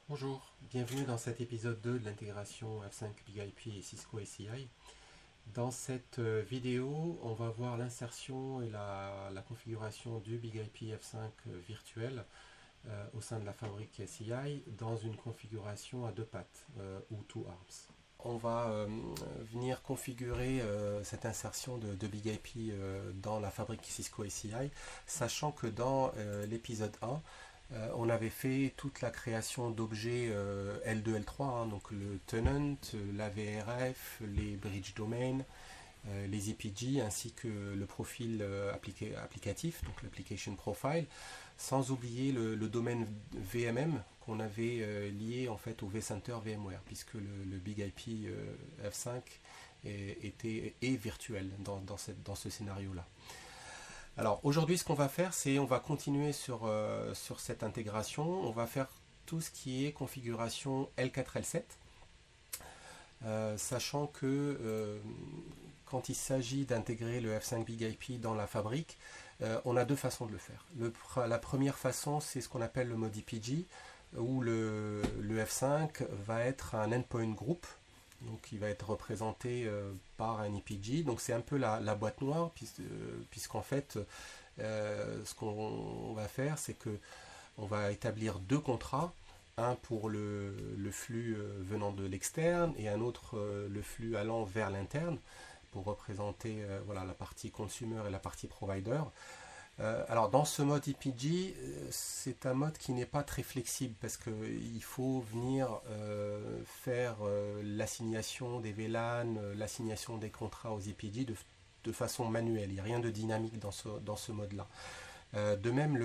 Bonjour, bienvenue dans cet épisode 2 de l'intégration F5 BigIP et Cisco ACI. Dans cette vidéo, on va voir l'insertion et la configuration du BigIP F5 virtuel au sein de la fabrique ACI dans une configuration à deux pattes ou two arms. On va venir configurer cette insertion de BigIP dans la fabrique Cisco ACI, sachant que dans l'épisode 1, on avait fait toute la création d'objets L2, L3, donc le tenant, la VRF, les bridge domain, les EPG, ainsi que le profil applicatif, donc l'application profile, sans oublier le domaine VMM qu'on avait lié en fait au vCenter VMware, puisque le BigIP F5 est virtuel dans ce scénario-là. Alors aujourd'hui, ce qu'on va faire, c'est on va continuer sur cette intégration. On va faire tout ce qui est configuration L4, L7, sachant que quand il s'agit d'intégrer le F5 BigIP dans la fabrique, on a deux façons de le faire. La première façon, c'est ce qu'on appelle le mode EPG, où le F5 va être un endpoint group. Donc il va être représenté par un EPG. Donc c'est un peu la boîte noire, puisqu'en fait, ce qu'on va faire, c'est que on va établir deux contrats, un pour le flux venant de l'externe et un autre le flux allant vers l'interne, pour représenter voilà, la partie consumer et la partie provider. Alors dans ce mode EPG, c'est un mode qui n'est pas très flexible parce qu'il faut venir faire l'assignation des VLAN, l'assignation des contrats aux EPG de façon manuelle. Il n'y a rien de dynamique dans ce mode-là. De même,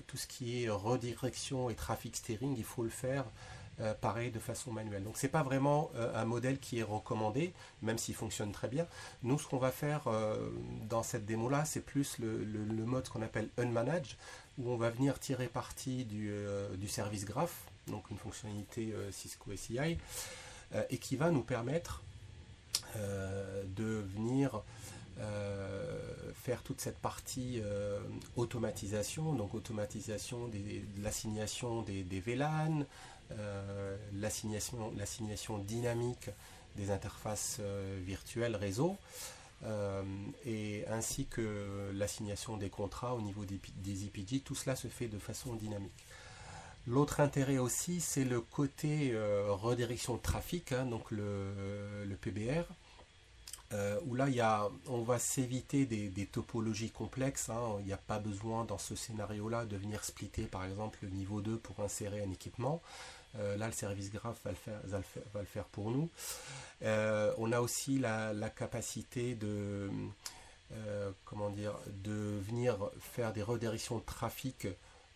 tout ce qui est redirection et traffic steering, il faut le faire pareil de façon manuelle. Donc c'est pas vraiment un modèle qui est recommandé, même s'il fonctionne très bien. Nous, ce qu'on va faire dans cette démo là, c'est plus le mode qu'on appelle unmanaged, où on va venir tirer parti du service graph, donc une fonctionnalité Cisco ACI, et qui va nous permettre de venir faire toute cette partie automatisation, donc automatisation de l'assignation des VLAN, l'assignation dynamique des interfaces virtuelles réseau, et ainsi que l'assignation des contrats au niveau des EPG. Tout cela se fait de façon dynamique. L'autre intérêt aussi, c'est le côté redirection de trafic, hein, donc le PBR, où là, on va s'éviter des topologies complexes, hein. Il n'y a pas besoin dans ce scénario-là de venir splitter par exemple le niveau 2 pour insérer un équipement. Là, le service graph va le faire pour nous. On a aussi la capacité de venir faire des redirections de trafic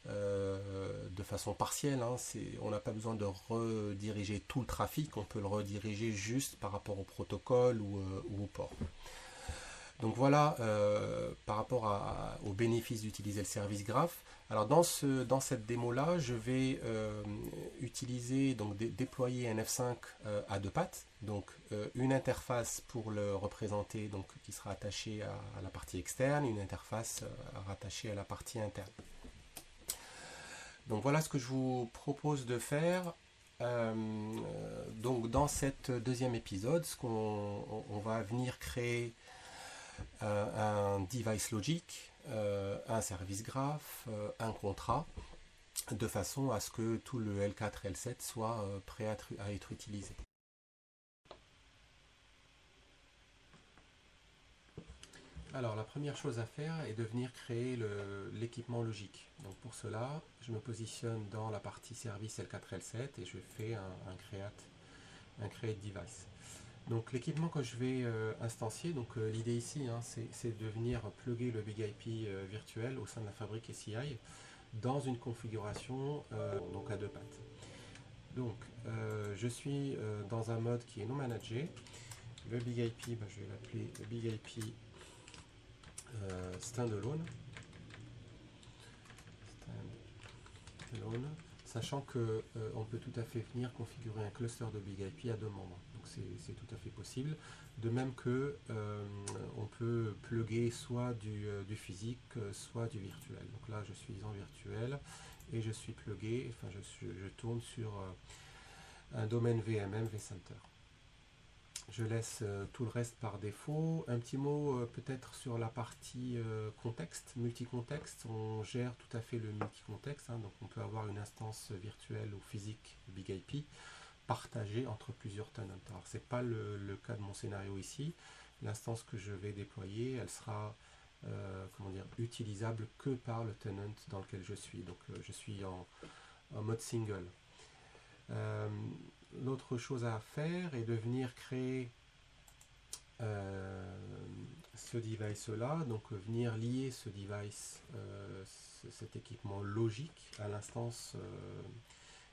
de façon partielle, hein. On n'a pas besoin de rediriger tout le trafic, on peut le rediriger juste par rapport au protocole ou au port. Donc voilà par rapport aux bénéfices d'utiliser le service graph. Alors dans cette démo là, je vais utiliser, donc déployer un F5 à deux pattes, donc une interface pour le représenter, donc qui sera attachée à la partie externe, une interface rattachée à la partie interne. Donc voilà ce que je vous propose de faire. Donc dans cet deuxième épisode, on va venir créer un device logic, un service graph, un contrat, de façon à ce que tout le L4 et L7 soit prêt à être utilisé. Alors la première chose à faire est de venir créer l'équipement logique. Donc pour cela, je me positionne dans la partie service L4 L7 et je fais un create device. Donc l'équipement que je vais instancier, donc l'idée ici, hein, c'est de venir plugger le BigIP virtuel au sein de la fabrique ACI dans une configuration donc à deux pattes. Donc je suis dans un mode qui est non managé. Le BigIP, je vais l'appeler le BigIP standalone, sachant que on peut tout à fait venir configurer un cluster de BigIP à deux membres. Donc c'est tout à fait possible. De même que on peut plugger soit du physique, soit du virtuel. Donc là, je suis en virtuel et je suis plugué, enfin je tourne sur un domaine VMM vCenter. Je laisse tout le reste par défaut. Un petit mot peut-être sur la partie contexte, multi-contexte. On gère tout à fait le multi-contexte, hein, donc on peut avoir une instance virtuelle ou physique BigIP partagée entre plusieurs tenants. Alors c'est pas le cas de mon scénario ici. L'instance que je vais déployer, elle sera comment dire, utilisable que par le tenant dans lequel je suis. Donc je suis en mode single. L'autre chose à faire est de venir créer ce device là, donc venir lier ce device, cet équipement logique à l'instance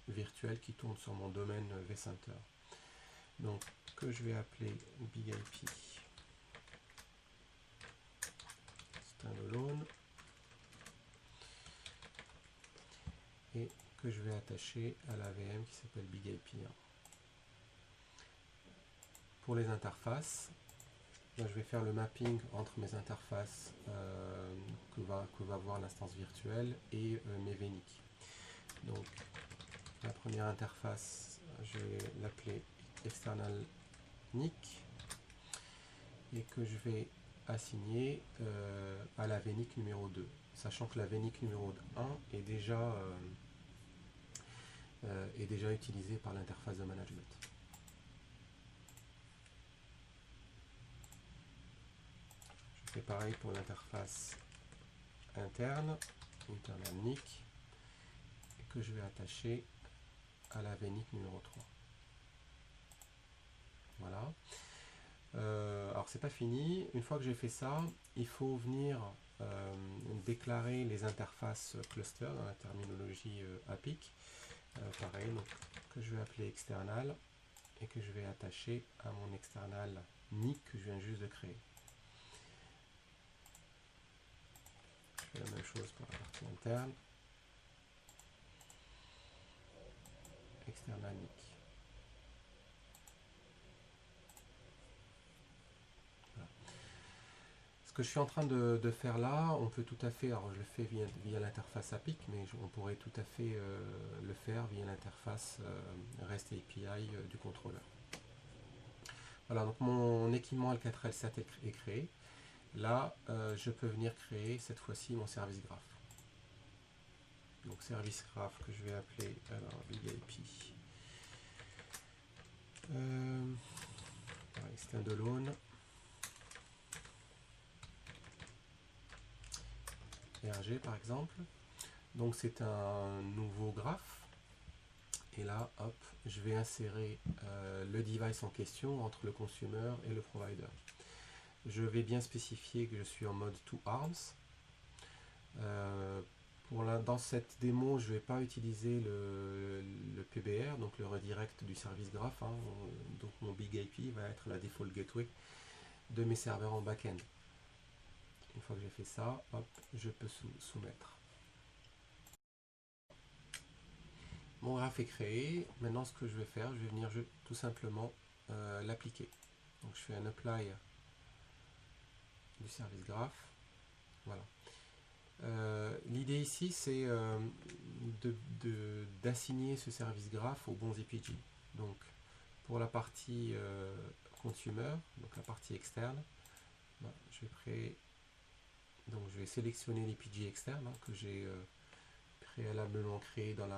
virtuelle qui tourne sur mon domaine vCenter. Donc que je vais appeler BigIP standalone et que je vais attacher à la VM qui s'appelle BigIP1. Pour les interfaces, là, je vais faire le mapping entre mes interfaces que va voir l'instance virtuelle et mes VNIC. Donc la première interface, je vais l'appeler external NIC et que je vais assigner à la VNIC numéro 2, sachant que la VNIC numéro 1 est déjà utilisée par l'interface de management. Je fais pareil pour l'interface interne, internal NIC, et que je vais attacher à la VNIC numéro 3. Voilà. Alors c'est pas fini. Une fois que j'ai fait ça, il faut venir déclarer les interfaces cluster dans la terminologie APIC. Pareil, donc que je vais appeler external et que je vais attacher à mon external NIC que je viens juste de créer. Je fais la même chose pour la partie interne. External NIC. Ce que je suis en train de faire là, on peut tout à fait, alors je le fais via l'interface APIC, mais on pourrait tout à fait le faire via l'interface REST API du contrôleur. Voilà, donc mon équipement L4L7 est créé. Là, je peux venir créer cette fois-ci mon service graph. Donc service graph que je vais appeler alors BigIP standalone RG par exemple. Donc c'est un nouveau graphe. Et là, hop, je vais insérer le device en question entre le consumer et le provider. Je vais bien spécifier que je suis en mode 2 arms. Dans cette démo, je ne vais pas utiliser le PBR, donc le redirect du service graph. Hein. Donc mon BigIP va être la default gateway de mes serveurs en back-end. Une fois que j'ai fait ça, hop, je peux soumettre. Mon graphe est créé. Maintenant, ce que je vais faire, je vais venir tout simplement l'appliquer. Donc, je fais un apply du service graph. Voilà. L'idée ici, c'est d'assigner ce service graph aux bons EPG. Donc, pour la partie consumer, donc la partie externe, ben, je vais sélectionner l'EPG externe hein, que j'ai préalablement créé dans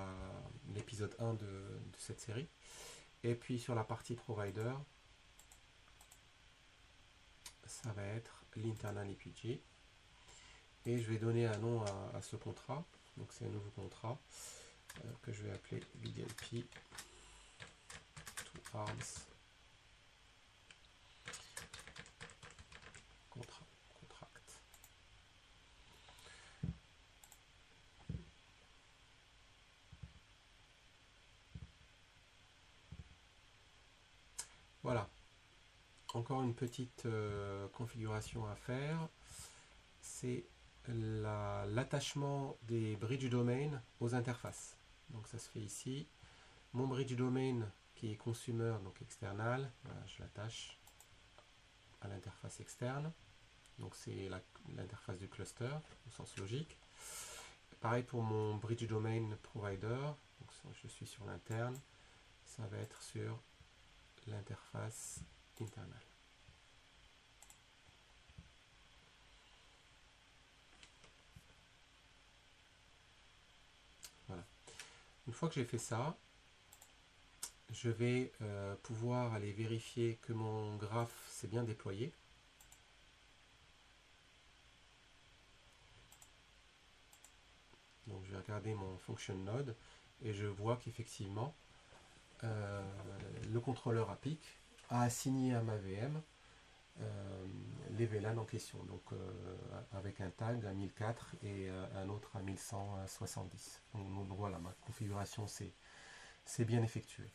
l'épisode 1 de cette série. Et puis sur la partie provider, ça va être l'internal EPG. Et je vais donner un nom à ce contrat. Donc c'est un nouveau contrat que je vais appeler BigIP 2 arms contract. Voilà. Encore une petite configuration à faire. C'est l'attachement des bridge domain aux interfaces. Donc ça se fait ici. Mon bridge domain qui est consumer, donc external, voilà, je l'attache à l'interface externe. Donc c'est l'interface du cluster au sens logique. pareil pour mon Bridge Domain Provider. Donc, je suis sur l'interne. Ça va être sur l'interface internale. Voilà. Une fois que j'ai fait ça, je vais pouvoir aller vérifier que mon graphe s'est bien déployé. Donc je vais regarder mon function node et je vois qu'effectivement le contrôleur APIC a assigné à ma VM les VLAN en question, donc avec un tag à 1004 et un autre à 1170. Donc voilà, ma configuration c'est bien effectuée.